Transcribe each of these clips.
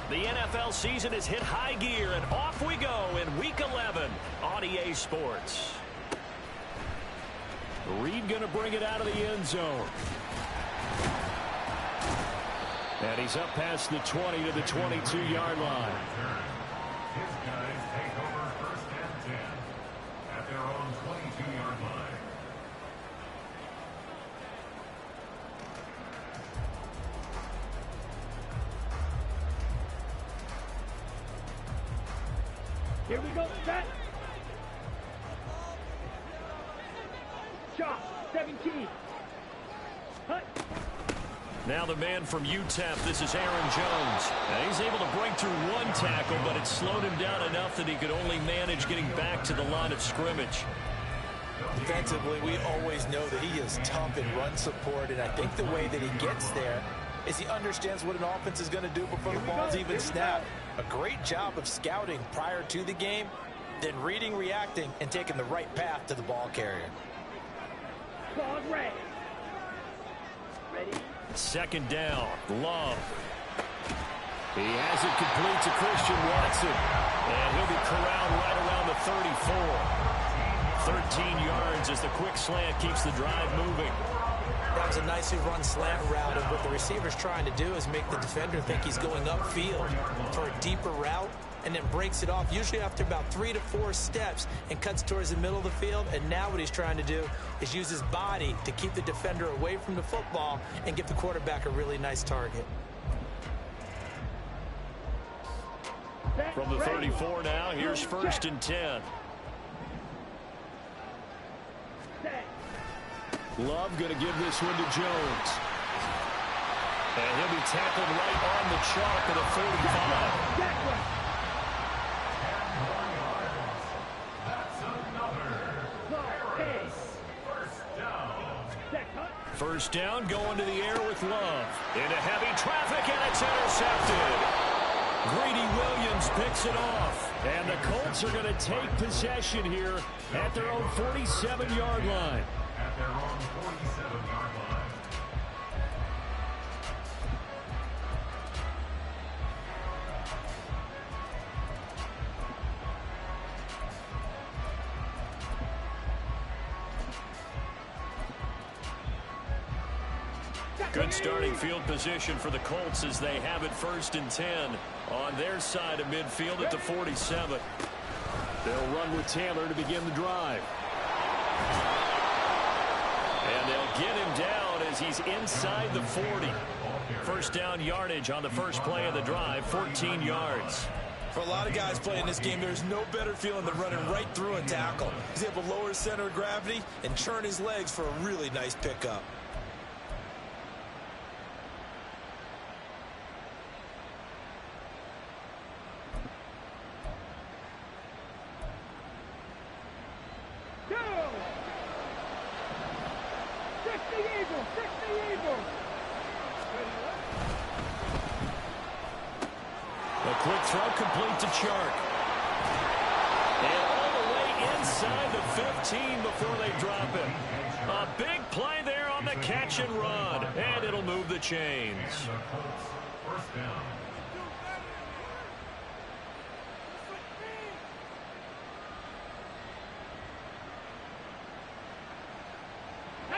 The NFL season has hit high gear, and off we go in Week 11 on EA Sports. Reed going to bring it out of the end zone. And he's up past the 20 to the 22-yard line. His guys take over first and 10 at their own 22-yard line. Here we go, set. Shot, 17. Hut. Now the man from UTEP, this is Aaron Jones. And he's able to break through one tackle, but it slowed him down enough that he could only manage getting back to the line of scrimmage. Defensively, we always know that he is tough in run support, and I think the way that he gets there is he understands what an offense is going to do before the ball's even snapped. A great job of scouting prior to the game, then reading, reacting, and taking the right path to the ball carrier. Ready. Second down, Love. He has it complete to Christian Watson. And he'll be corralled right around the 34. 13 yards as the quick slant keeps the drive moving. That was a nicely run slant route, and what the receiver's trying to do is make the defender think he's going upfield for a deeper route, and then breaks it off, usually after about 3 to 4 steps, and cuts towards the middle of the field. And now what he's trying to do is use his body to keep the defender away from the football and give the quarterback a really nice target. From the 34 now, here's first and 10. Love going to give this one to Jones. And he'll be tackled right on the chalk of the 45. First down, going to the air with Love. Into heavy traffic, and it's intercepted. Greedy Williams picks it off. And the Colts are going to take possession here at their own 47-yard line. At their own 47-yard line. Good starting field position for the Colts as they have it first and 10 on their side of midfield at the 47. They'll run with Taylor to begin the drive. And they'll get him down as he's inside the 40. First down yardage on the first play of the drive, 14 yards. For a lot of guys playing this game, there's no better feeling than running right through a tackle. He's able to lower his center of gravity and churn his legs for a really nice pickup. Quick throw complete to Chark. And all the way inside the 15 before they drop him. A big play there on the catch and run. And it'll move the chains. First down.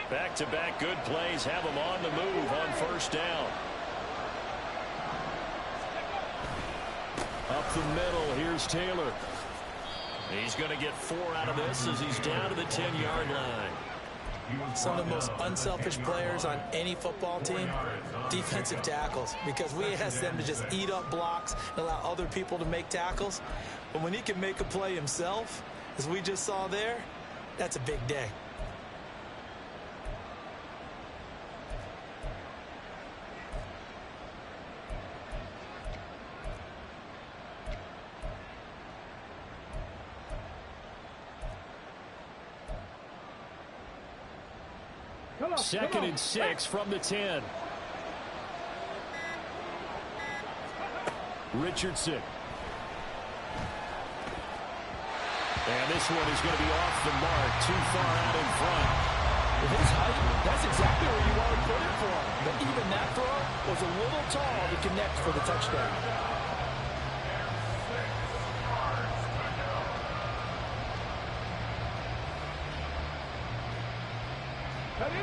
Back-to-back good plays have them on the move on first down. Up the middle, here's Taylor. He's going to get 4 out of this as he's down to the 10-yard line. Some of the most unselfish players on any football team, defensive tackles, because we ask them to just eat up blocks and allow other people to make tackles. But when he can make a play himself, as we just saw there, that's a big day. Second and 6 from the 10. Richardson. And this one is going to be off the mark, too far out in front. With his height, that's exactly where you want to put it for him. But even that throw was a little tall to connect for the touchdown.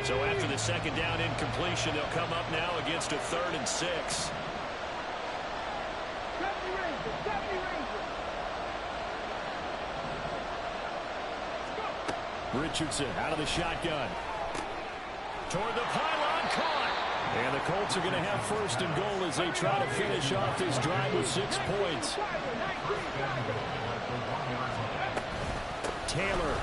So after the second down incompletion, they'll come up now against a 3rd and 6. Richardson out of the shotgun. Toward the pylon, caught. And the Colts are going to have 1st and goal as they try to finish off this drive with 6 points. Taylor.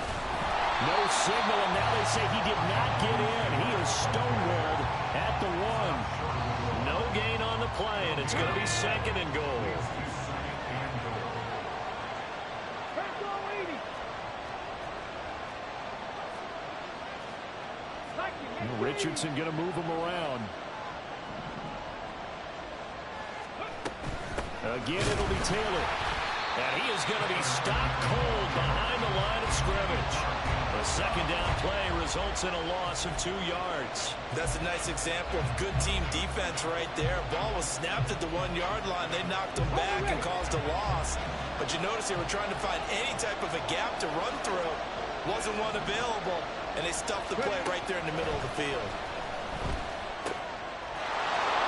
No signal, and now they say he did not get in. He is stonewalled at the 1. No gain on the play, and it's going to be 2nd and goal. Richardson going to move him around. Again, it'll be Taylor. And he is going to be stopped cold behind the line of scrimmage. The second down play results in a loss of 2 yards. That's a nice example of good team defense right there. Ball was snapped at the 1-yard line. They knocked him back and caused a loss. But you notice they were trying to find any type of a gap to run through. Wasn't one available, and they stuffed the play right there in the middle of the field.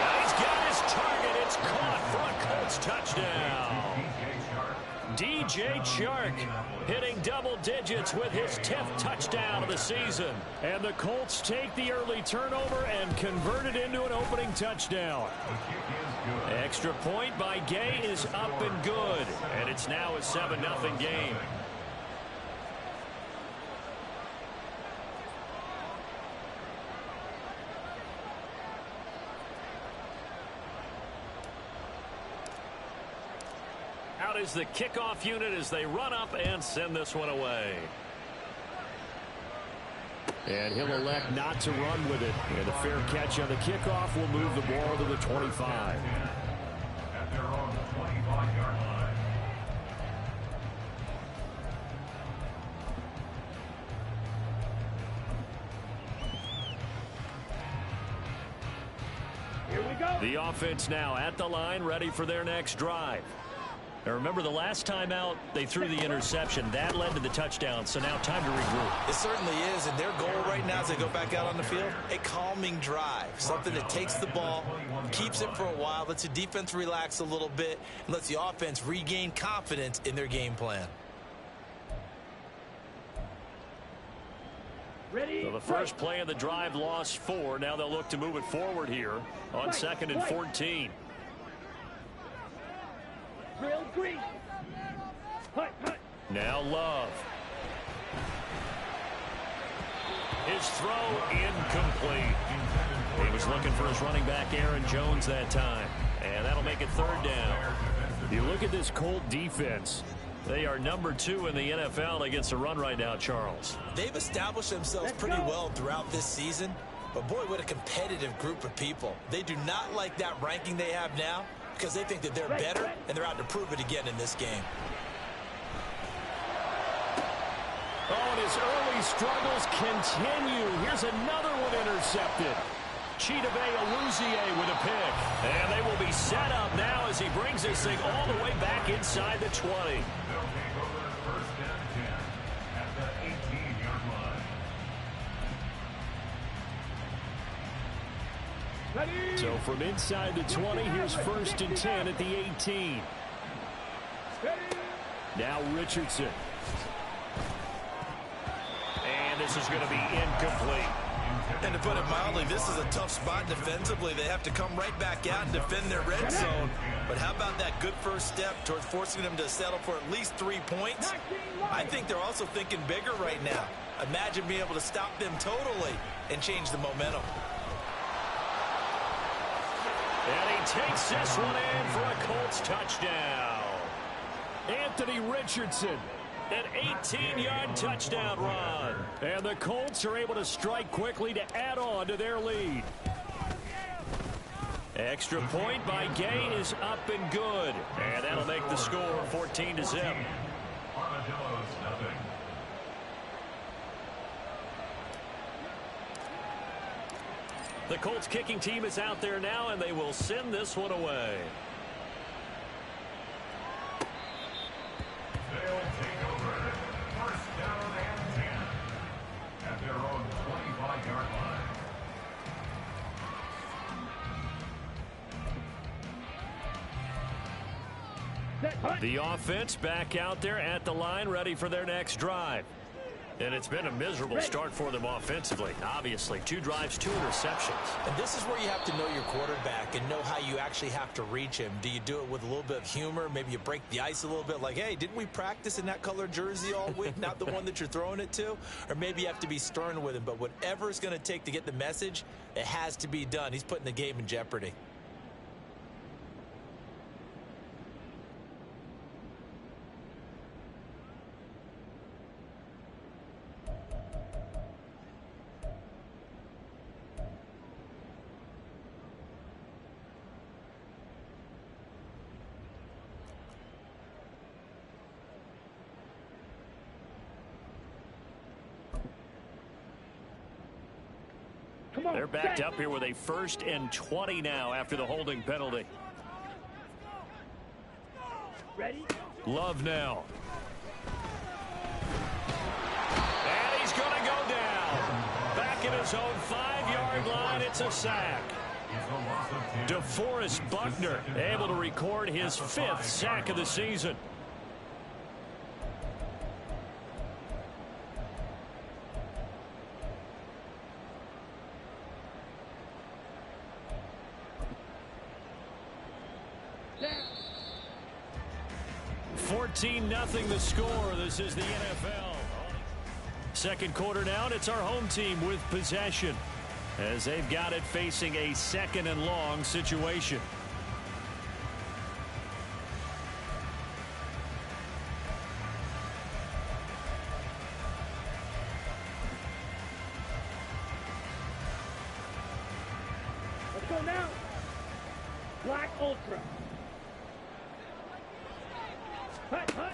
Now he's got his target. It's caught for a Colts touchdown. DJ Chark hitting double digits with his 10th touchdown of the season. And the Colts take the early turnover and convert it into an opening touchdown. Extra point by Gay is up and good. And it's now a 7-0 game. Out is the kickoff unit as they run up and send this one away. And he'll elect not to run with it. And a fair catch on the kickoff will move the ball to the 25. At their own 25-yard line. Here we go. The offense now at the line, ready for their next drive. Now remember, the last time out, they threw the interception. That led to the touchdown, so now time to regroup. It certainly is, and their goal right now as they go back out on the field, a calming drive. Something that takes the ball, keeps it for a while, lets the defense relax a little bit, and lets the offense regain confidence in their game plan. Ready? So the first play of the drive lost 4. Now they'll look to move it forward here on 2nd and 14. Drill green. Hut, hut. Now Love. His throw incomplete. He was looking for his running back Aaron Jones that time. And that'll make it 3rd down. You look at this Colt defense. They are number 2 in the NFL against the run right now, Charles. They've established themselves pretty well throughout this season. But boy, what a competitive group of people. They do not like that ranking they have now, because they think that they're better, and they're out to prove it again in this game. Oh, and his early struggles continue. Here's another one intercepted. Chidobe Awuzie with a pick. And they will be set up now as he brings this thing all the way back inside the 20. They'll take over 1st and 10 at the 18-yard line. Ready? So from inside the 20, here's 1st and 10 at the 18. Ready? Now Richardson. And this is going to be incomplete. And to put it mildly, this is a tough spot defensively. They have to come right back out and defend their red zone. But how about that good first step towards forcing them to settle for at least 3 points? I think they're also thinking bigger right now. Imagine being able to stop them totally and change the momentum. And he takes this one in for a Colts touchdown. Anthony Richardson. An 18-yard touchdown run. And the Colts are able to strike quickly to add on to their lead. Extra point by Gay is up and good. And that'll make the score 14-0. Armadillos, nothing. The Colts kicking team is out there now, and they will send this one away. They'll take over 1st down and 10 at their own 25-yard line. Set, hut. The offense back out there at the line, ready for their next drive. And it's been a miserable start for them offensively. Obviously, 2 drives, 2 interceptions. And this is where you have to know your quarterback and know how you actually have to reach him. Do you do it with a little bit of humor? Maybe you break the ice a little bit like, hey, didn't we practice in that color jersey all week? Not the one that you're throwing it to? Or maybe you have to be stern with him. But whatever it's going to take to get the message, it has to be done. He's putting the game in jeopardy. Come on, They're backed set. up here with a 1st and 20 now after the holding penalty. Ready? Love now. And he's going to go down. Back in his own 5-yard line, it's a sack. DeForest Buckner able to record his 5th sack of the season. Down. 14-0 the score. This is the NFL. Second quarter now, and it's our home team with possession as they've got it facing a 2nd and long situation. Let's go now. Black Ultra. Hut, hut.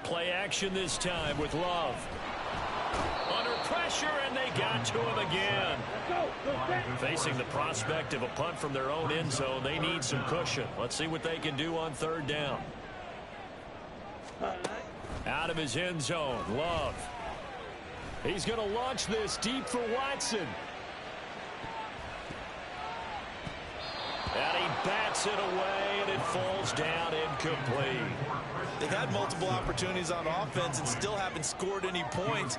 Play action this time with Love. Under pressure, and they got to him again. Let's go. Go set. Facing the prospect of a punt from their own end zone, they need some cushion. Let's see what they can do on 3rd down. Out of his end zone, Love. He's going to launch this deep for Watson. And he bats it away, and it falls down incomplete. They've had multiple opportunities on offense and still haven't scored any points.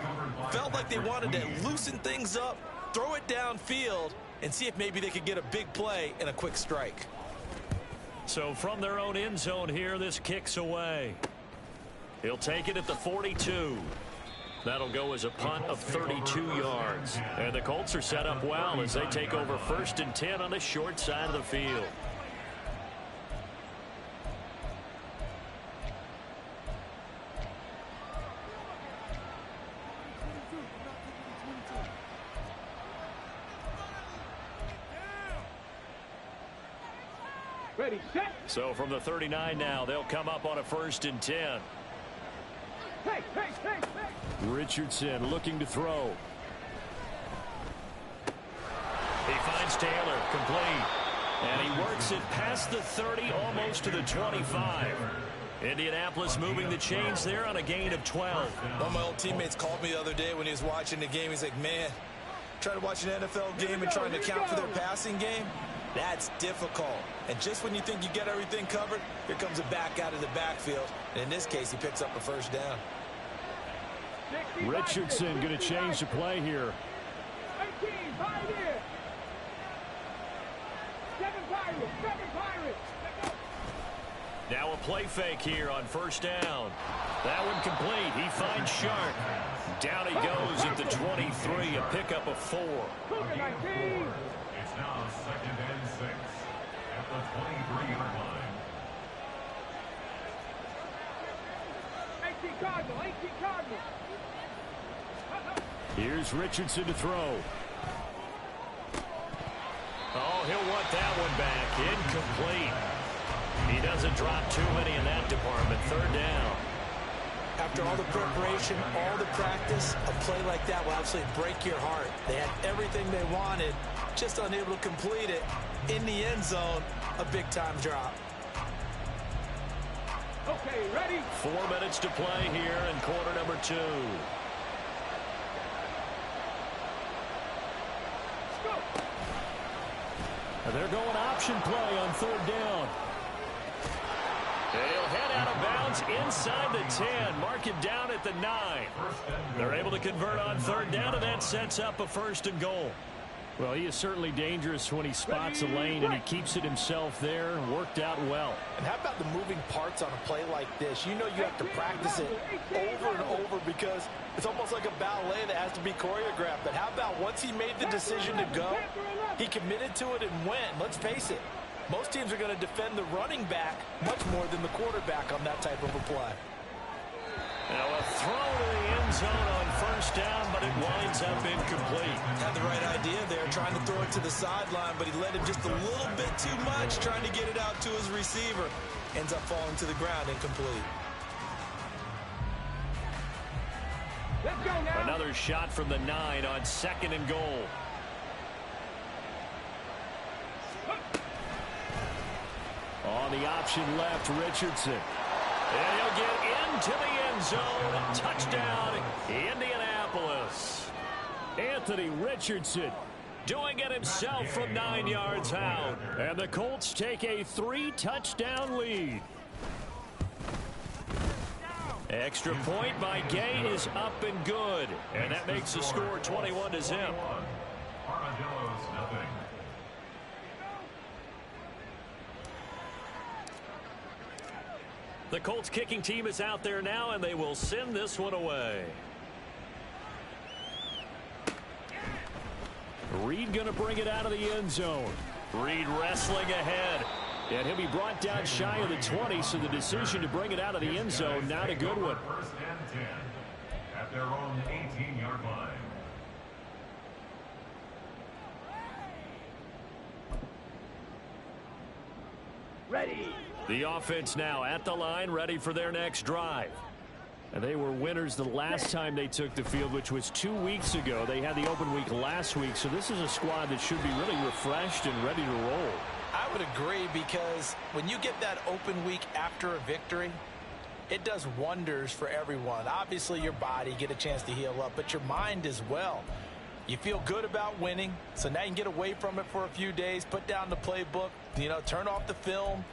Felt like they wanted to loosen things up, throw it downfield, and see if maybe they could get a big play and a quick strike. So from their own end zone here, this kicks away. He'll take it at the 42. That'll go as a punt of 32 yards. And the Colts are set up well as they take over 1st and 10 on the short side of the field. Ready, set. So from the 39 now, they'll come up on a 1st and 10. Hey, hey, hey, hey. Richardson looking to throw. He finds Taylor, complete. And he works it past the 30, almost to the 25. Indianapolis moving the chains there on a gain of 12. One of my old teammates called me the other day when he was watching the game. He's like, man, trying to watch an NFL game and trying to account for their passing game, that's difficult. And just when you think you get everything covered, here comes a back out of the backfield. And in this case, he picks up a 1st down. Richardson going to change the play here. 18, 5 here. 7 Pirates, 7 Pirates. Now a play fake here on 1st down. That one complete. He finds Sharp. Down he goes at the 23, a pickup of 4. Cougar 19. It's now 2nd and 6 at the 23-yard line. 18 Cardinal, 18 Cardinal. Here's Richardson to throw. Oh, he'll want that one back. Incomplete. He doesn't drop too many in that department. 3rd down. After all the preparation, all the practice, a play like that will absolutely break your heart. They had everything they wanted, just unable to complete it. In the end zone, a big-time drop. Okay, ready? 4 minutes to play here in quarter number 2. Go. They're going option play on 3rd down. He'll head yards inside the 10. Mark it down at the 9. They're able to convert on third down, and that sets up a 1st and goal. Well, he is certainly dangerous when he spots a lane, and he keeps it himself there. Worked out well. And how about the moving parts on a play like this? You know you have to practice it over and over because it's almost like a ballet that has to be choreographed. But how about once he made the decision to go, he committed to it and went. Let's face it, most teams are going to defend the running back much more than the quarterback on that type of a play. Now a throw to the end zone on 1st down, but it winds up incomplete. Had the right idea there, trying to throw it to the sideline, but he led him just a little bit too much, trying to get it out to his receiver. Ends up falling to the ground, incomplete. Let's go now. Another shot from the 9 on 2nd and goal. On the option left, Richardson. And he'll get into the end zone. Touchdown, Indianapolis. Anthony Richardson doing it himself from 9 yards out. And the Colts take a 3-touchdown lead. Extra point by Gay is up and good. And that makes the score 21-0. Armadillos, nothing. The Colts kicking team is out there now, and they will send this one away. Reed going to bring it out of the end zone. Reed wrestling ahead. And he'll be brought down shy of the 20, so the decision to bring it out of the end zone, not a good one. 1st and 10 at their own 18-yard line. Ready. The offense now at the line, ready for their next drive. And they were winners the last time they took the field, which was 2 weeks ago. They had the open week last week, so this is a squad that should be really refreshed and ready to roll. I would agree, because when you get that open week after a victory, it does wonders for everyone. Obviously, your body, get a chance to heal up, but your mind as well. You feel good about winning, so now you can get away from it for a few days, put down the playbook, turn off the film.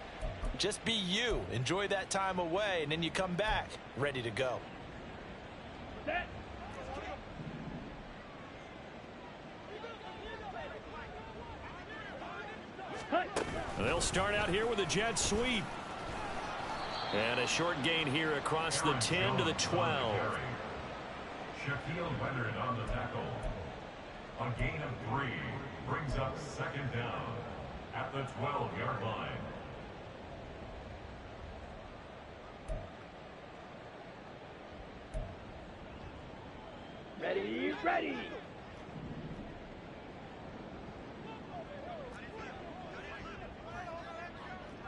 Just be you. Enjoy that time away, and then you come back ready to go. Set. They'll start out here with a jet sweep. And a short gain here across the 10 to the 12. Shaquille Leonard on the tackle. A gain of 3 brings up 2nd down at the 12-yard line. Ready, ready.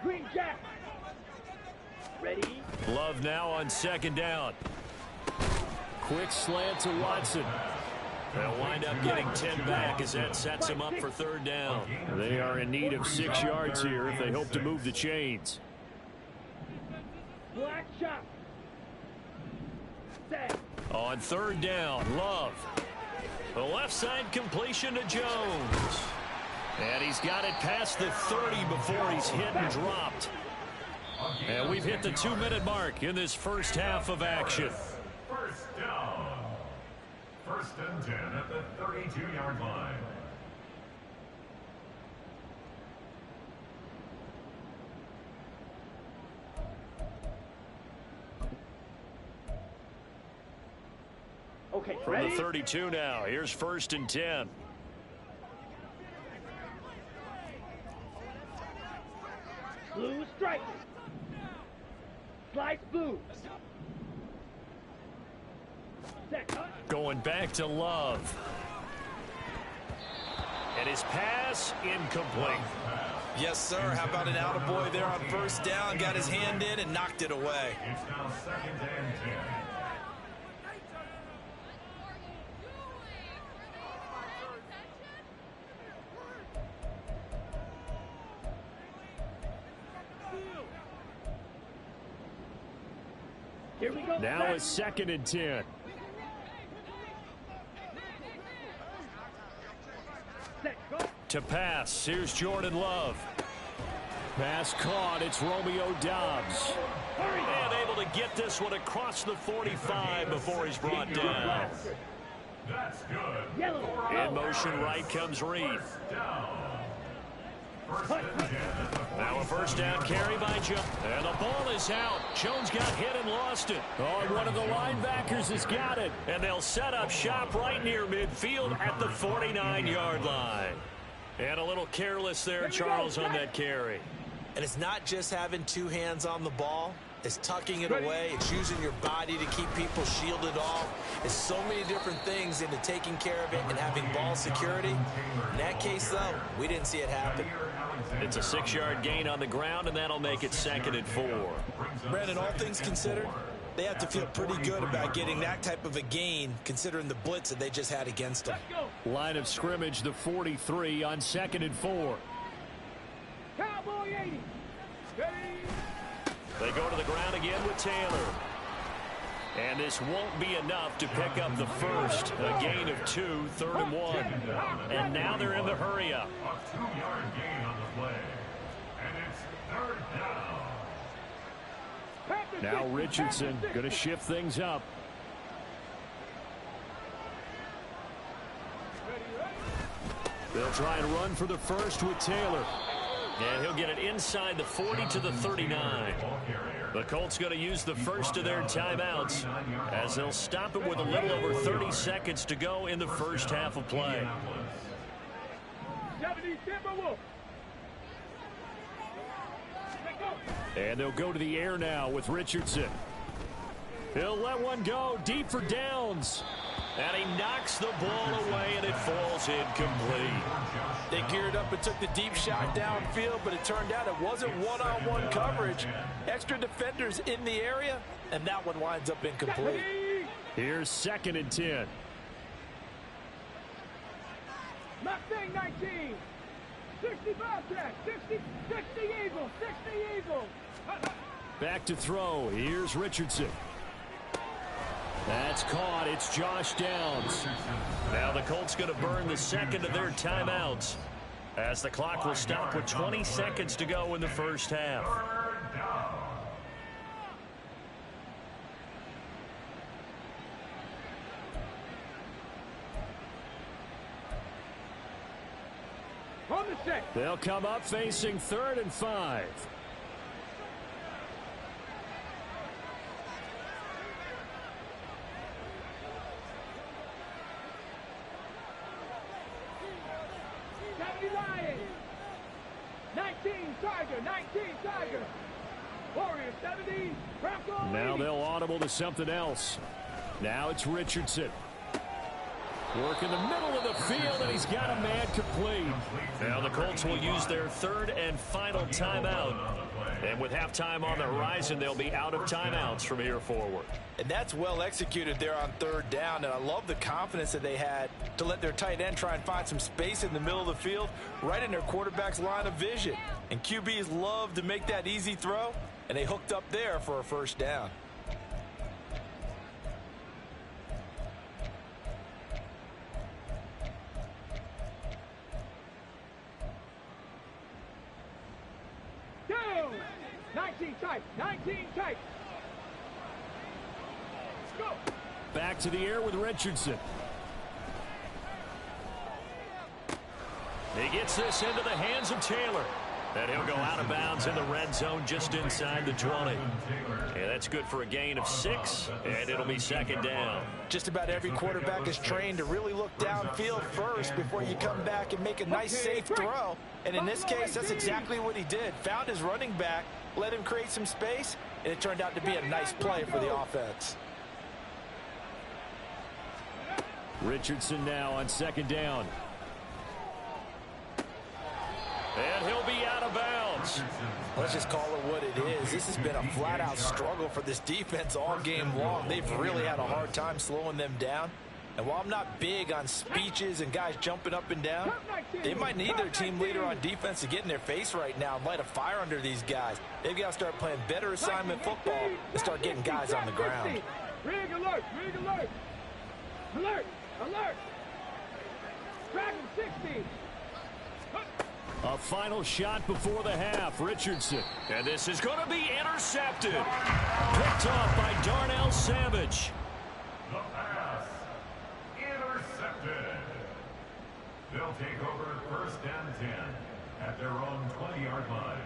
Green Jack. Ready. Love now on 2nd down. Quick slant to Watson. They'll wind up getting 10 back as that sets them up for 3rd down. They are in need of 6 yards here if they hope to move the chains. Black shot. Set. On 3rd down, Love. The left side completion to Jones. And he's got it past the 30 before he's hit and dropped. And we've hit the 2-minute mark in this first half of action. 1st down. 1st and 10 at the 32-yard line. Okay, From ready? the 32 now, here's 1st and 10. Blue strike. Slice blue. Set. Going back to Love. And his pass incomplete. Yes, sir. How about an attaboy there on 1st down? Got his hand in and knocked it away. It's now 2nd and 10. Here we go. Now it's 2nd and 10. Set. Go. To pass, here's Jordan Love. Pass caught. It's Romeo Doubs. And able to get this one across the 45 before he's brought down. That's good. In motion right comes Reed. Now a first down carry by Jones. And the ball is out. Jones got hit and lost it. Oh, and one of the linebackers has got it. And they'll set up shop right near midfield at the 49-yard line. And a little careless there, Charles, on that carry. And it's not just having two hands on the ball. It's tucking it away. It's using your body to keep people shielded off. It's so many different things into taking care of it and having ball security. In that case, though, we didn't see it happen. It's a 6-yard gain on the ground, and that'll make it 2nd and 4. Brandon, all things considered, they have to feel pretty good about getting that type of a gain, considering the blitz that they just had against them. Line of scrimmage, the 43 on 2nd and 4. Cowboy 80. They go to the ground again with Taylor. And this won't be enough to pick up the first. A gain of 2, 3rd and 1. And now they're in the hurry-up. A 2-yard gain on the play. And it's 3rd down. Now Richardson going to shift things up. They'll try and run for the first with Taylor. And he'll get it inside the 40 to the 39. The Colts going to use the first of their timeouts as they'll stop it with a little over 30 seconds to go in the first half of play. And they'll go to the air now with Richardson. He'll let one go deep for Downs. And he knocks the ball away, and it falls incomplete. They geared up and took the deep shot downfield, but it turned out it wasn't one-on-one coverage. Extra defenders in the area, and that one winds up incomplete. Here's 2nd and 10. Mustang 19. 65 tech. 60 Eagle. 60 Eagle. Back to throw. Here's Richardson. That's caught. It's Josh Downs. Now the Colts going to burn the second of their timeouts as the clock will stop with 20 seconds to go in the first half. On the set. They'll come up facing 3rd and 5. Lions. 19 Tiger. 19 Tiger. Warrior 70. Bronco 80. Now they'll audible to something else. Now it's Richardson. Work in the middle of the field, and he's got a man complete. Now the Colts will use their 3rd and final timeout. And with halftime on the horizon, they'll be out of timeouts from here forward. And that's well executed there on 3rd down, and I love the confidence that they had to let their tight end try and find some space in the middle of the field, right in their quarterback's line of vision. And QBs love to make that easy throw, and they hooked up there for a first down. Down. 19 tight. 19 tight. Go. Back to the air with Richardson. He gets this into the hands of Taylor. And he'll go out of bounds in the red zone just inside the 20. And that's good for a gain of 6, and it'll be 2nd down. Just about every quarterback is trained to really look downfield first before you come back and make a nice, safe throw. And in this case, that's exactly what he did. Found his running back, let him create some space, and it turned out to be a nice play for the offense. Richardson now on 2nd down. And he'll be out of bounds. Let's just call it what it is. This has been a flat-out struggle for this defense all game long. They've really had a hard time slowing them down. And while I'm not big on speeches and guys jumping up and down, they might need their team leader on defense to get in their face right now and light a fire under these guys. They've got to start playing better assignment football and start getting guys on the ground. Rig alert. Rig alert. Alert. Alert. Dragon 60. A final shot before the half. Richardson. And this is going to be intercepted. Picked off by Darnell Savage. The pass. Intercepted. They'll take over 1st and 10 at their own 20-yard line.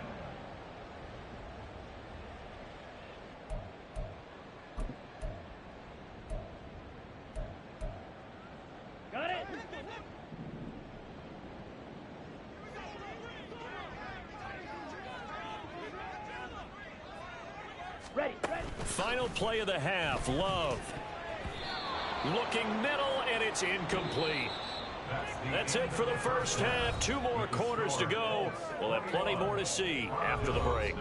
Got it. Ready. Final play of the half. Love. Looking middle, and it's incomplete. That's it for the first half. 2 more quarters to go. We'll have plenty more to see after the break.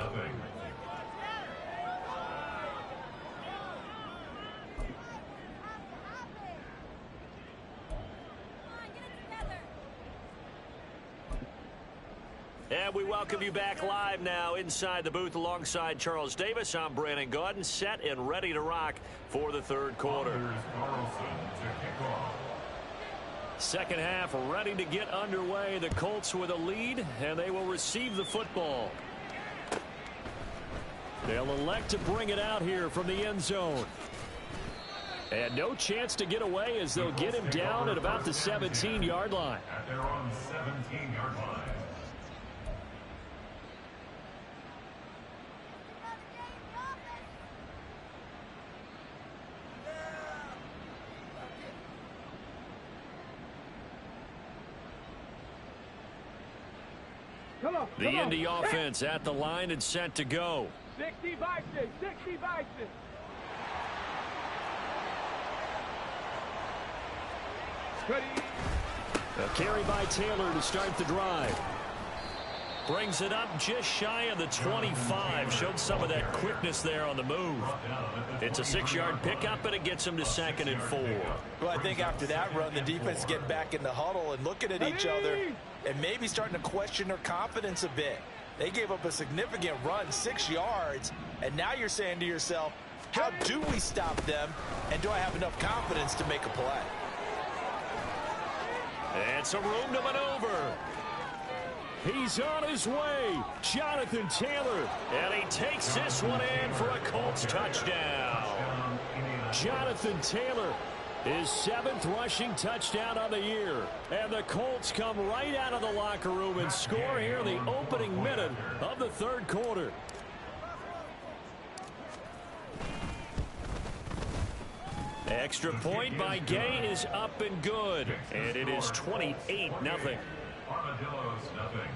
And we welcome you back live now inside the booth alongside Charles Davis. I'm Brandon Gaudin, set and ready to rock for the third quarter. Second half ready to get underway. The Colts with a lead, and they will receive the football. They'll elect to bring it out here from the end zone. And no chance to get away as they'll get him down at about the 17-yard line. At their own 17-yard line. The Indy offense at the line and set to go. 60 by 6. 60 by 6. Ready. A carry by Taylor to start the drive. Brings it up just shy of the 25. Showed some of that quickness there on the move. It's a 6-yard pickup, and it gets him to 2nd and 4. Well, I think after that run, the defense getting back in the huddle and looking at each other and maybe starting to question their confidence a bit. They gave up a significant run, 6 yards, and now you're saying to yourself, how do we stop them, and do I have enough confidence to make a play? And some room to maneuver. He's on his way. Jonathan Taylor. And he takes this one in for a Colts touchdown. Jonathan Taylor, his 7th rushing touchdown on the year. And the Colts come right out of the locker room and score here in the opening minute of the third quarter. Extra point by Gay is up and good. And it is 28-0. Armadillos, nothing.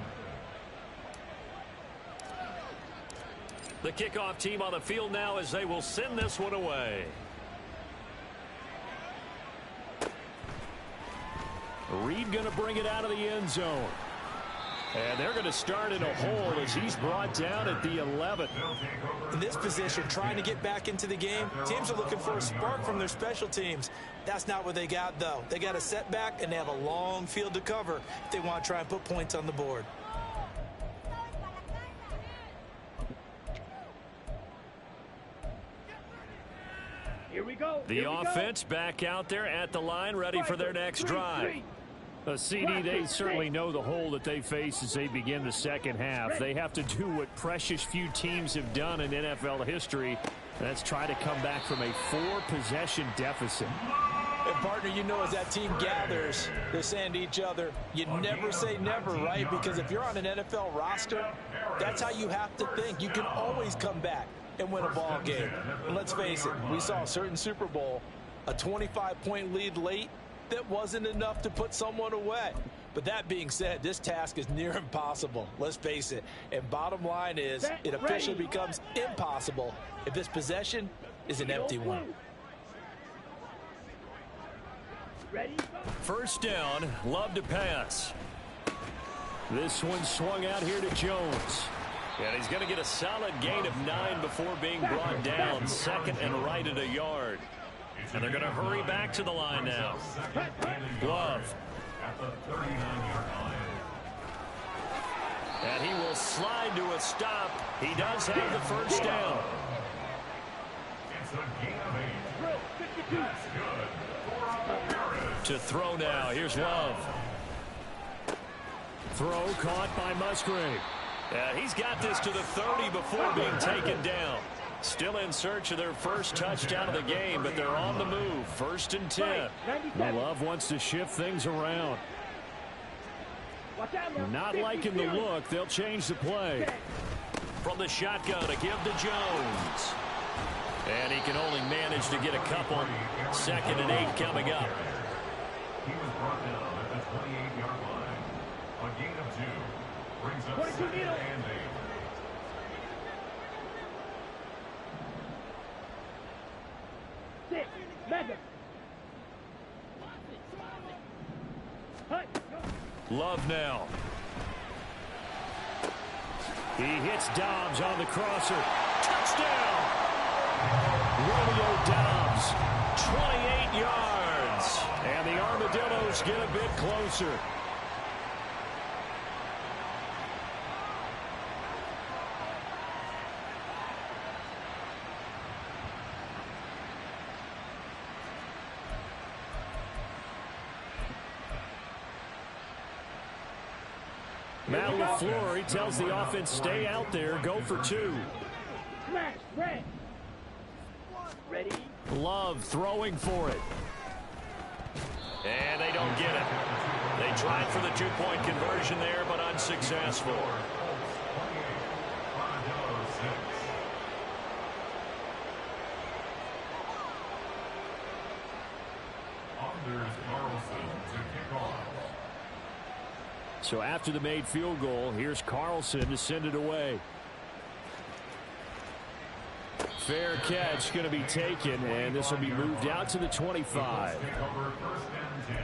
The kickoff team on the field now as they will send this one away. Reed going to bring it out of the end zone. And they're going to start in a hole as he's brought down at the 11. In this position, trying to get back into the game, teams are looking for a spark from their special teams. That's not what they got, though. They got a setback, and they have a long field to cover if they want to try and put points on the board. Here we go. The offense back out there at the line, ready for their next drive. CD, they certainly know the hole that they face as they begin the second half. They have to do what precious few teams have done in NFL history. That's try to come back from a 4-possession deficit. And partner, you know, as that team gathers, they're saying to each other, you never say never, right? Because if you're on an NFL roster, that's how you have to think. You can always come back and win a ball game. And let's face it, we saw a certain Super Bowl, a 25-point lead late, that wasn't enough to put someone away. But that being said, this task is near impossible. Let's face it. And bottom line is, it officially becomes impossible if this possession is an empty one. Ready? First down, Love to pass. This one swung out here to Jones. And he's going to get a solid gain of 9 before being brought down. 2nd and right at a yard. And they're going to hurry back to the line now. Love. At the 39-yard line. And he will slide to a stop. He does have the first down. It's a gain of 8. That's good. To throw now. Here's Love. Throw caught by Musgrave. He's got this to the 30 before being taken down. Still in search of their first touchdown of the game, but they're on the move. 1st and 10. Love wants to shift things around. Not liking the look. They'll change the play. From the shotgun, a give to Jones. And he can only manage to get a couple. 2nd and 8 coming up. He was brought down at the 28-yard line. A gain of 2 brings up 2nd and 8. Love now. He hits Dobbs on the crosser. Touchdown! Romeo Dobbs, 28 yards. And the Armadillos get a bit closer. Matt LaFleur, he tells the offense, stay out there, go for 2. Smash, red. Ready? Love throwing for it. And they don't get it. They tried for the 2-point conversion there, but unsuccessful. Anders Carlson to kick off. So after the made field goal, here's Carlson to send it away. Fair catch going to be taken, and this will be moved out to the 25. They cover 1st and 10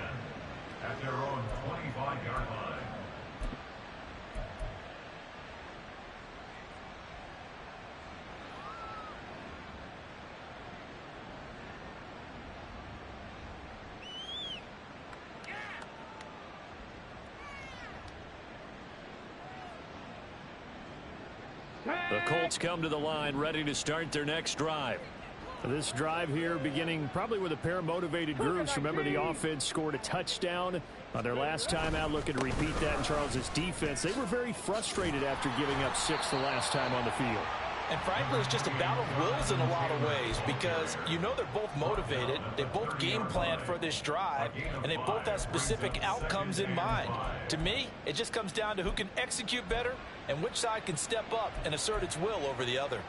at their own 25-yard line. The Colts come to the line ready to start their next drive. This drive here beginning probably with a pair of motivated groups. Remember, the offense scored a touchdown on their last time out, looking to repeat that in Charles's defense. They were very frustrated after giving up 6 the last time on the field. And frankly, it's just a battle of wills in a lot of ways because you know they're both motivated, they both game planned for this drive, and they both have specific outcomes in mind. To me, it just comes down to who can execute better and which side can step up and assert its will over the other.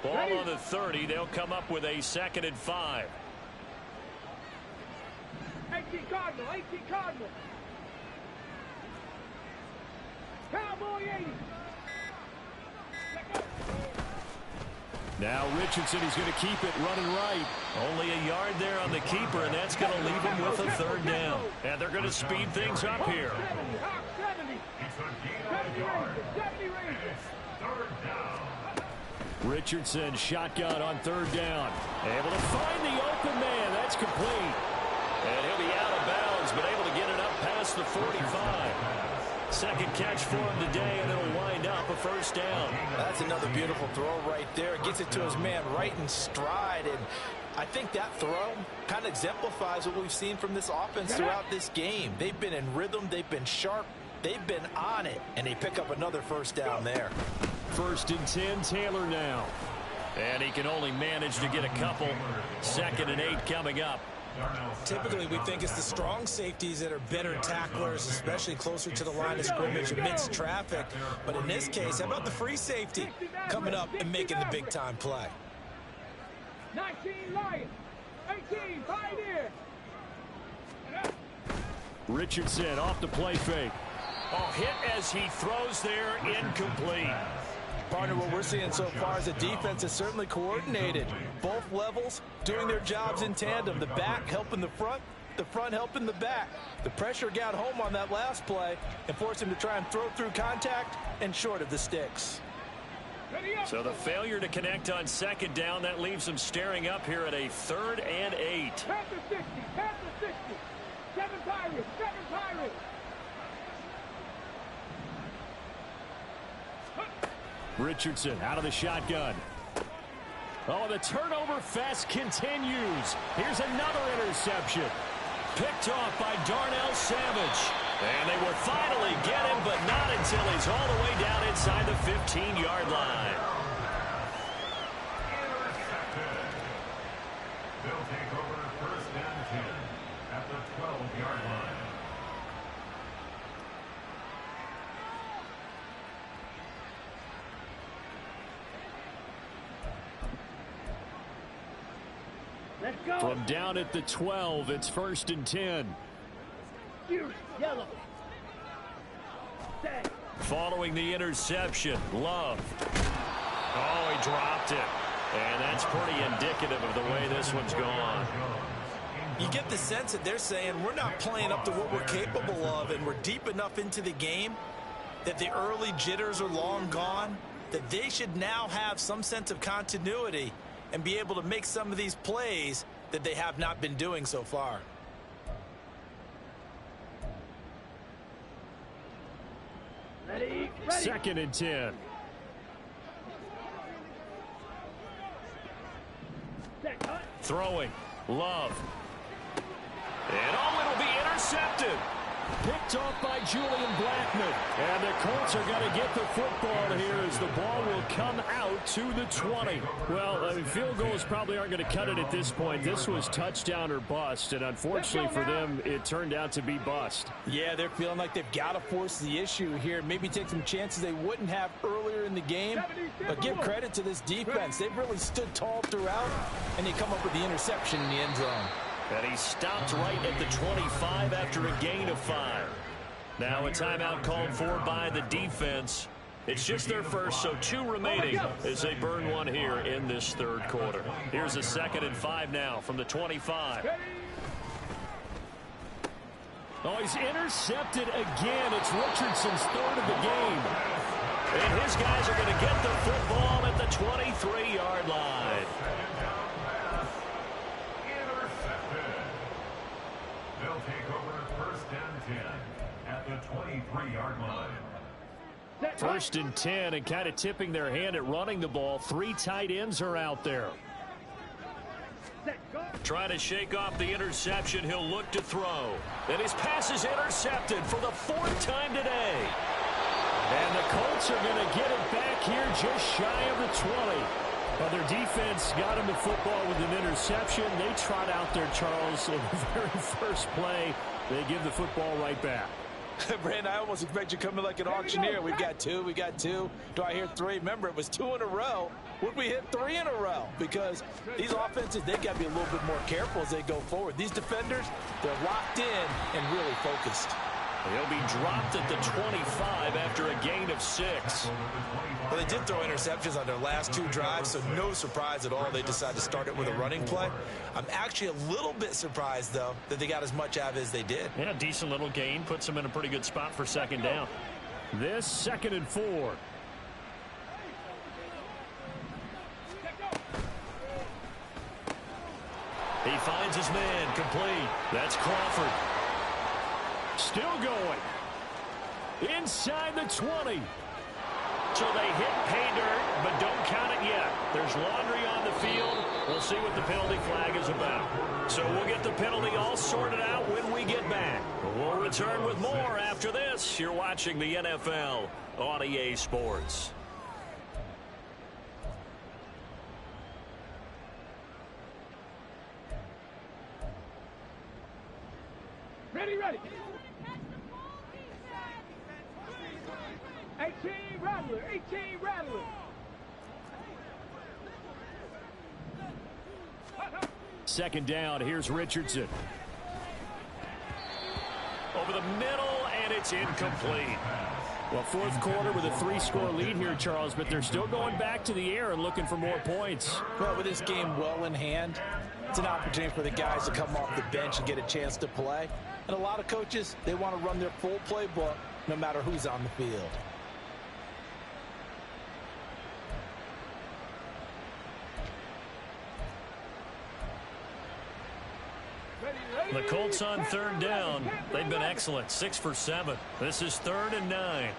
Ball on the 30. They'll come up with a 2nd and 5. 18 Cardinal, 18 Cardinal. Cowboy 80. Now Richardson is going to keep it running right. Only a yard there on the keeper, and that's going to leave him with a 3rd down. And they're going to speed things up here. 70. 70 Rangers. 3rd down. Richardson shotgun on 3rd down. Able to find the open man. That's complete. And he'll be out of bounds, but able to get it up past the 45. 2nd catch for him today, and it'll wind up a 1st down. That's another beautiful throw right there. Gets it to his man right in stride. And I think that throw kind of exemplifies what we've seen from this offense throughout this game. They've been in rhythm. They've been sharp. They've been on it. And they pick up another 1st down there. 1st and 10, Taylor now. And he can only manage to get a couple. 2nd and 8 coming up. Typically, we think it's the strong safeties that are better tacklers, especially closer to the line of scrimmage amidst traffic. But in this case, how about the free safety coming up and making the big-time play? 19 Lions, 18 Pioneer. Richardson off the play fake. Oh, hit as he throws there, incomplete. Partner, what we're seeing so far is the defense is certainly coordinated. Both levels doing their jobs in tandem. The back helping the front helping the back. The pressure got home on that last play and forced him to try and throw through contact and short of the sticks. So the failure to connect on 2nd down, that leaves him staring up here at a 3rd and 8. Panther 60, Panther 60. 7 Pirates, 7 Pirates. Richardson out of the shotgun. Oh, the turnover fest continues. Here's another interception. Picked off by Darnell Savage. And they will finally get him, but not until he's all the way down inside the 15-yard line. Intercepted. They'll take over first and 10 at the 12-yard line. Let's go. From down at the 12, it's first and 10. Yellow. Set. Following the interception, Love. Oh, he dropped it. And that's pretty indicative of the way this one's gone. You get the sense that they're saying we're not playing up to what we're capable of, and we're deep enough into the game that the early jitters are long gone, that they should now have some sense of continuity and be able to make some of these plays that they have not been doing so far. Ready. Second and 10. Set. Cut. Throwing, Love. And oh, it'll be intercepted. Picked off by Julian Blackmon. And the Colts are going to get the football here as the ball will come out to the 20. Well, field goals probably aren't going to cut it at this point. This was touchdown or bust, and unfortunately for them, it turned out to be bust. Yeah, they're feeling like they've got to force the issue here. Maybe take some chances they wouldn't have earlier in the game. But give credit to this defense. They've really stood tall throughout, and they come up with the interception in the end zone. And he stopped right at the 25 after a gain of 5. Now a timeout called for by the defense. It's just their first, so 2 remaining as they burn one here in this third quarter. Here's a 2nd and 5 now from the 25. Oh, he's intercepted again. It's Richardson's third of the game. And his guys are going to get the football at the 23-yard line. They'll take over first and 10 at the 23-yard line. First and 10, and kind of tipping their hand at running the ball. 3 tight ends are out there. Trying to shake off the interception. He'll look to throw. And his pass is intercepted for the 4th time today. And the Colts are going to get it back here just shy of the 20. Well, their defense got him the football with an interception. They trot out there, Charles, in the very first play. They give the football right back. Brandon, I almost expect you coming like an auctioneer. We've got 2. We got 2. Do I hear 3? Remember, it was 2 in a row. Would we hit 3 in a row? Because these offenses, they got to be a little bit more careful as they go forward. These defenders, they're locked in and really focused. He'll be dropped at the 25 after a gain of 6. Well, they did throw interceptions on their last 2 drives, so no surprise at all they decided to start it with a running play. I'm actually a little bit surprised, though, that they got as much out of it as they did. Yeah, decent little gain. Puts them in a pretty good spot for 2nd down. This 2nd and 4. He finds his man complete. That's Crawford. Still going. Inside the 20. So they hit pay dirt, but don't count it yet. There's laundry on the field. We'll see what the penalty flag is about. So we'll get the penalty all sorted out when we get back. We'll return with more after this. You're watching the NFL on EA Sports. Ready. 18 Rattler. 18 Rattler. Second down. Here's Richardson. Over the middle, and it's incomplete. Well, 4th quarter with a 3-score lead here, Charles, but they're still going back to the air and looking for more points. Well, with this game well in hand, it's an opportunity for the guys to come off the bench and get a chance to play. And a lot of coaches, they want to run their full playbook no matter who's on the field. The Colts on 3rd down. They've been excellent. 6 for 7. This is 3rd and 9.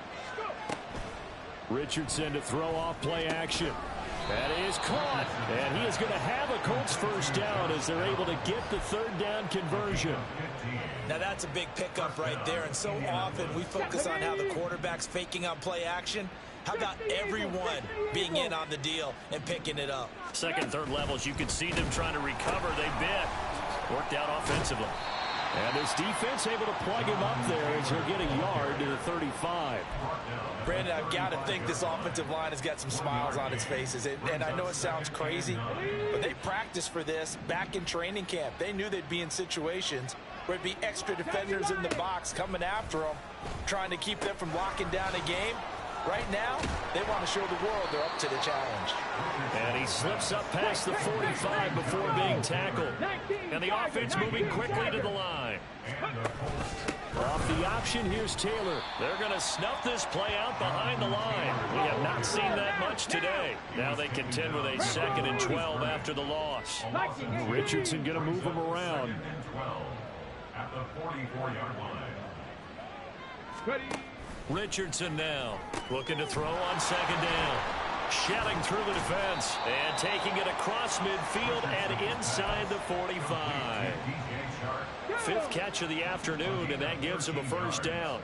Richardson to throw off play action. That is caught. And he is going to have a Colts first down as they're able to get the third down conversion. Now that's a big pickup right there. And so often we focus on how the quarterback's faking on play action. How about everyone being in on the deal and picking it up? Second, third levels, you can see them trying to recover. They bit. Worked out offensively. And this defense able to plug him up there as he'll get a yard to the 35. Brandon, I've got to think this offensive line has got some smiles on its faces. And I know it sounds crazy, but they practiced for this back in training camp. They knew they'd be in situations where it'd be extra defenders in the box coming after them, trying to keep them from locking down a game. Right now, they want to show the world they're up to the challenge. And he slips up past the 45 before being tackled. And the offense moving quickly to the line. Off the option, here's Taylor. They're going to snuff this play out behind the line. We have not seen that much today. Now they contend with a 2nd and 12 after the loss. Richardson going to move him around. At the 44-yard line. Ready. Richardson now looking to throw on 2nd down. Shelling through the defense and taking it across midfield and inside the 45. 5th catch of the afternoon, and that gives him a first down.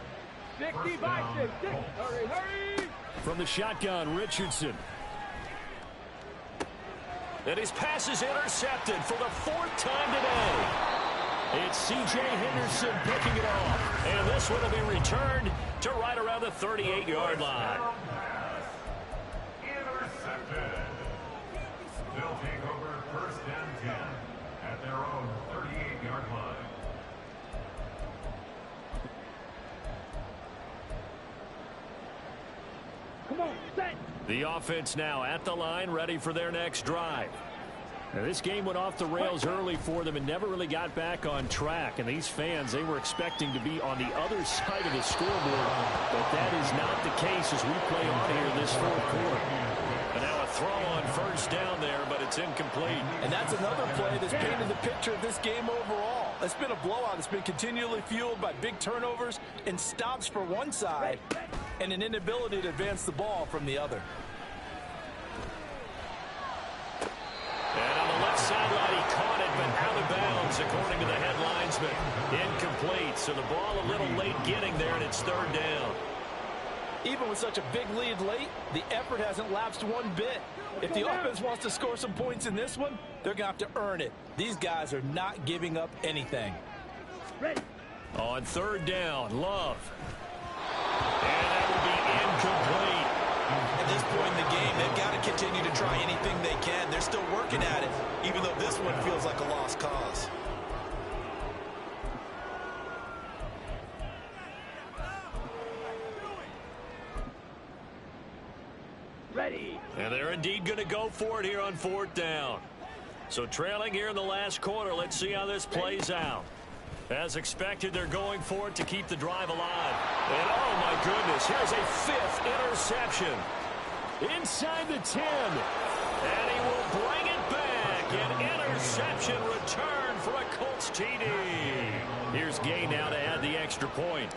60 by 6. Hurry, hurry. From the shotgun, Richardson. And his pass is intercepted for the 4th time today. It's C.J. Henderson picking it off. And this one will be returned to right around the 38-yard line. Intercepted. They'll take over 1st and 10 at their own 38-yard line. Come on, set. The offense now at the line, ready for their next drive. Now, this game went off the rails early for them and never really got back on track. And these fans, they were expecting to be on the other side of the scoreboard. But that is not the case as we play on here in this 4th quarter. And now a throw on 1st down there, but it's incomplete. And that's another play that's painted the picture of this game overall. It's been a blowout. It's been continually fueled by big turnovers and stops for one side and an inability to advance the ball from the other. And on the left sideline, he caught it, but out of bounds, according to the head linesman. Incomplete, so the ball a little late getting there, and it's 3rd down. Even with such a big lead late, the effort hasn't lapsed one bit. If the offense wants to score some points in this one, they're going to have to earn it. These guys are not giving up anything. Ready. On 3rd down, Love. And that will be incomplete. At this point in the game, they've got to continue to try anything they can. They're still working at it, even though this one feels like a lost cause. Ready. And they're indeed going to go for it here on 4th down. So trailing here in the last quarter, let's see how this plays out. As expected, they're going for it to keep the drive alive. And oh my goodness, here's a 5th interception. Inside the 10. And he will bring it back. An interception return for a Colts TD. Here's Gay now to add the extra point.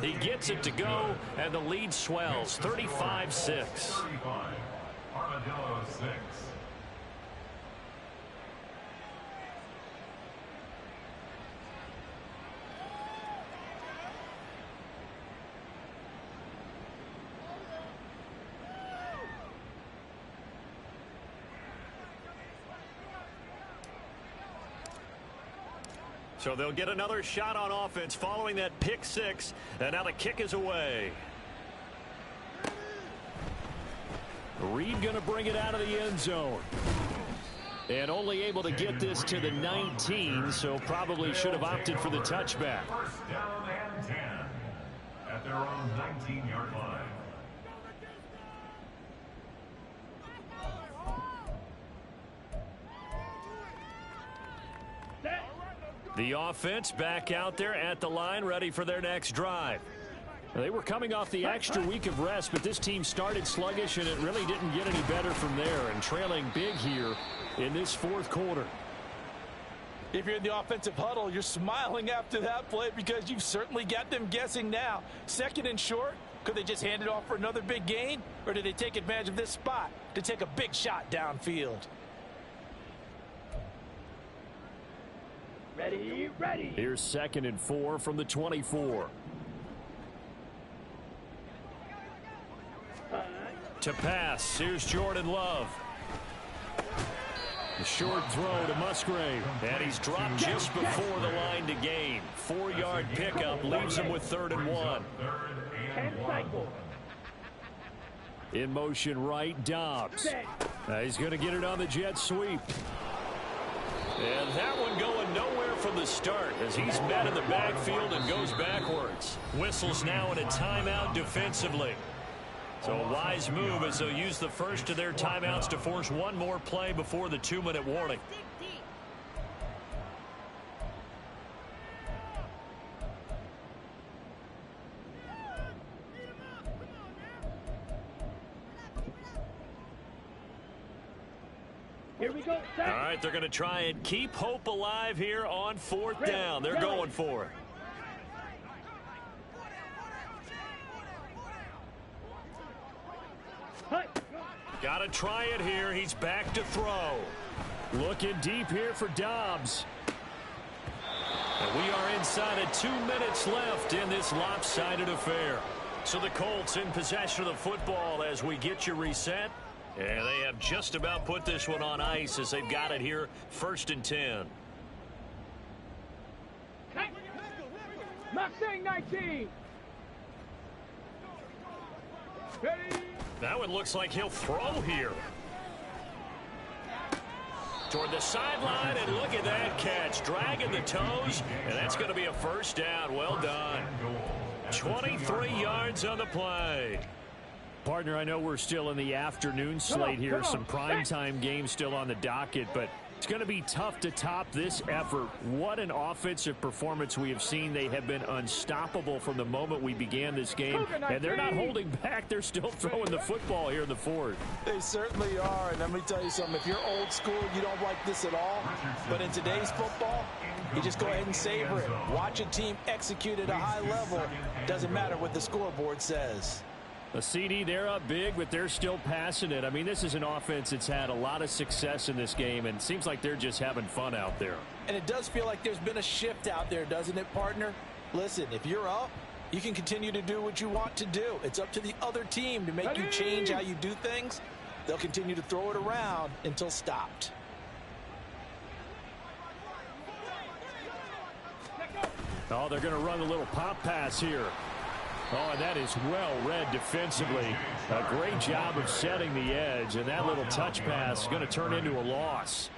He gets it to go, and the lead swells, 35-6. 35. Armadillo 6. So they'll get another shot on offense following that pick 6, and now the kick is away. Reed going to bring it out of the end zone. And only able to get this to the 19, so probably should have opted for the touchback. 1st down and 10 at their own 19-yard line. The offense back out there at the line, ready for their next drive. They were coming off the extra week of rest, but this team started sluggish, and it really didn't get any better from there, and trailing big here in this 4th quarter. If you're in the offensive huddle, you're smiling after that play because you've certainly got them guessing now. 2nd and short, could they just hand it off for another big gain? Or do they take advantage of this spot to take a big shot downfield? Ready, ready. Here's 2nd and 4 from the 24. To pass, here's Jordan Love. The short throw to Musgrave, and he's dropped just before the line to gain. 4-yard pickup leaves him with 3rd and 1. 10 cycles. In motion right, Dobbs. He's going to get it on the jet sweep. And that one going nowhere from the start as he's met in the backfield and goes backwards. Whistles now in a timeout defensively. So a wise move as they'll use the first of their timeouts to force one more play before the 2-minute warning. Here we go. All right, they're going to try and keep hope alive here on 4th down. They're going for it. Got to try it here. He's back to throw. Looking deep here for Dobbs. And we are inside of 2 minutes left in this lopsided affair. So the Colts in possession of the football as we get you reset. And they have just about put this one on ice as they've got it here, 1st and 10. Mustang 19. Ready. That one looks like he'll throw here. Toward the sideline, and look at that catch. Dragging the toes, and that's going to be a 1st down. Well done. 23 yards on the play. Partner, I know we're still in the afternoon slate here. Some primetime games still on the docket, but it's going to be tough to top this effort. What an offensive performance we have seen. They have been unstoppable from the moment we began this game, and they're not holding back. They're still throwing the football here in the 4th. They certainly are, and let me tell you something. If you're old school, you don't like this at all, but in today's football, you just go ahead and savor it. Watch a team execute at a high level. Doesn't matter what the scoreboard says. A CD, they're up big, but they're still passing it. I mean, this is an offense that's had a lot of success in this game, and it seems like they're just having fun out there. And it does feel like there's been a shift out there, doesn't it, partner? Listen, if you're up, you can continue to do what you want to do. It's up to the other team to make you change how you do things. They'll continue to throw it around until stopped. Oh, they're going to run a little pop pass here. Oh, and that is well read defensively. A great job of setting the edge, and that little touch pass is going to turn into a loss.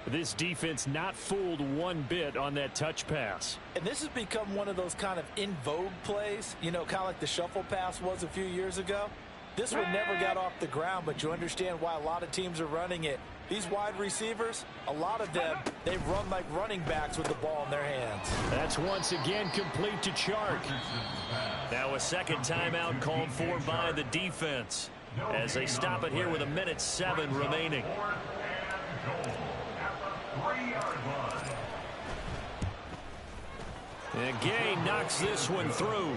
This defense not fooled one bit on that touch pass. And this has become one of those kind of in vogue plays, you know, kind of like the shuffle pass was a few years ago. This one never got off the ground, but you understand why a lot of teams are running it. These wide receivers, a lot of them, they run like running backs with the ball in their hands. That's once again complete to Chark. Now a 2nd timeout called for by the defense as they stop it here with 1:07 remaining. And Gay knocks this one through.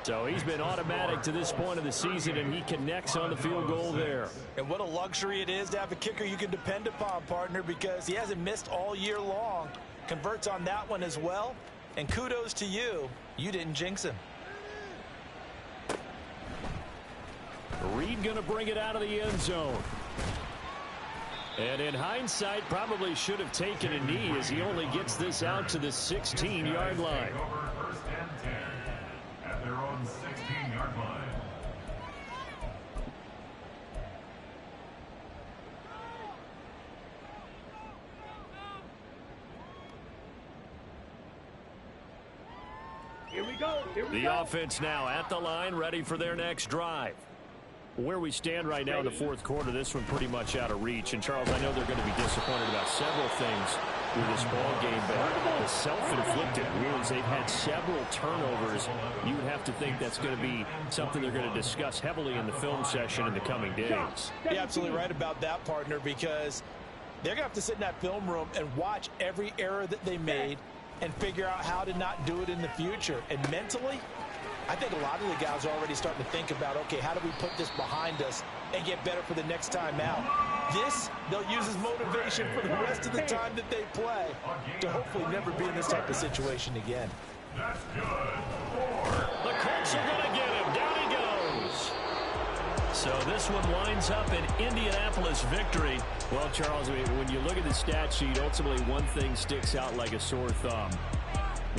So he's been automatic to this point of the season, and he connects on the field goal there. And what a luxury it is to have a kicker you can depend upon, partner, because he hasn't missed all year long. Converts on that one as well. And kudos to you. You didn't jinx him. Reed going to bring it out of the end zone. And in hindsight, probably should have taken a knee as he only gets this out to the 16-yard line. First and 10 at their own 16-yard line. Here we go. The offense now at the line, ready for their next drive. Where we stand right now in the 4th quarter, this one pretty much out of reach. And, Charles, I know they're going to be disappointed about several things with this ball game, but the self-inflicted wounds, they've had several turnovers. You would have to think that's going to be something they're going to discuss heavily in the film session in the coming days. You're absolutely right about that, partner, because They're going to have to sit in that film room and watch every error that they made and figure out how to not do it in the future. And mentally, I think a lot of the guys are already starting to think about, okay, how do we put this behind us and get better for the next time out? This, they'll use as motivation for the rest of the time that they play to hopefully never be in this type of situation again. That's good. The Colts are going to get him. Down he goes. So this one winds up an Indianapolis victory. Well, Charles, when you look at the stat sheet, ultimately one thing sticks out like a sore thumb.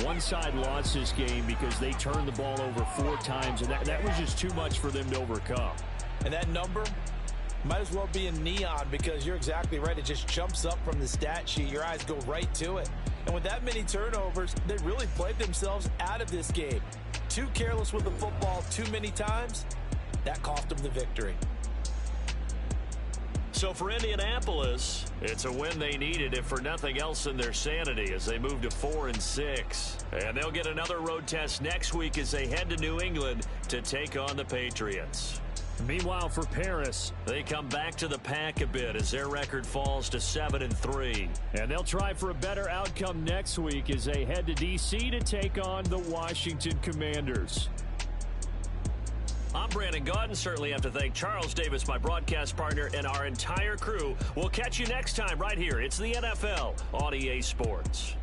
One side lost this game because they turned the ball over 4 times, and that was just too much for them to overcome. And that number might as well be in neon because you're exactly right. It just jumps up from the stat sheet. Your eyes go right to it. And with that many turnovers, they really played themselves out of this game. Too careless with the football too many times. That cost them the victory. So for Indianapolis, it's a win they needed, if for nothing else than their sanity, as they move to 4-6. And they'll get another road test next week as they head to New England to take on the Patriots. Meanwhile, for Paris, they come back to the pack a bit as their record falls to 7-3. And they'll try for a better outcome next week as they head to D.C. to take on the Washington Commanders. I'm Brandon Gaudin. Certainly have to thank Charles Davis, my broadcast partner, and our entire crew. We'll catch you next time right here. It's the NFL on EA Sports.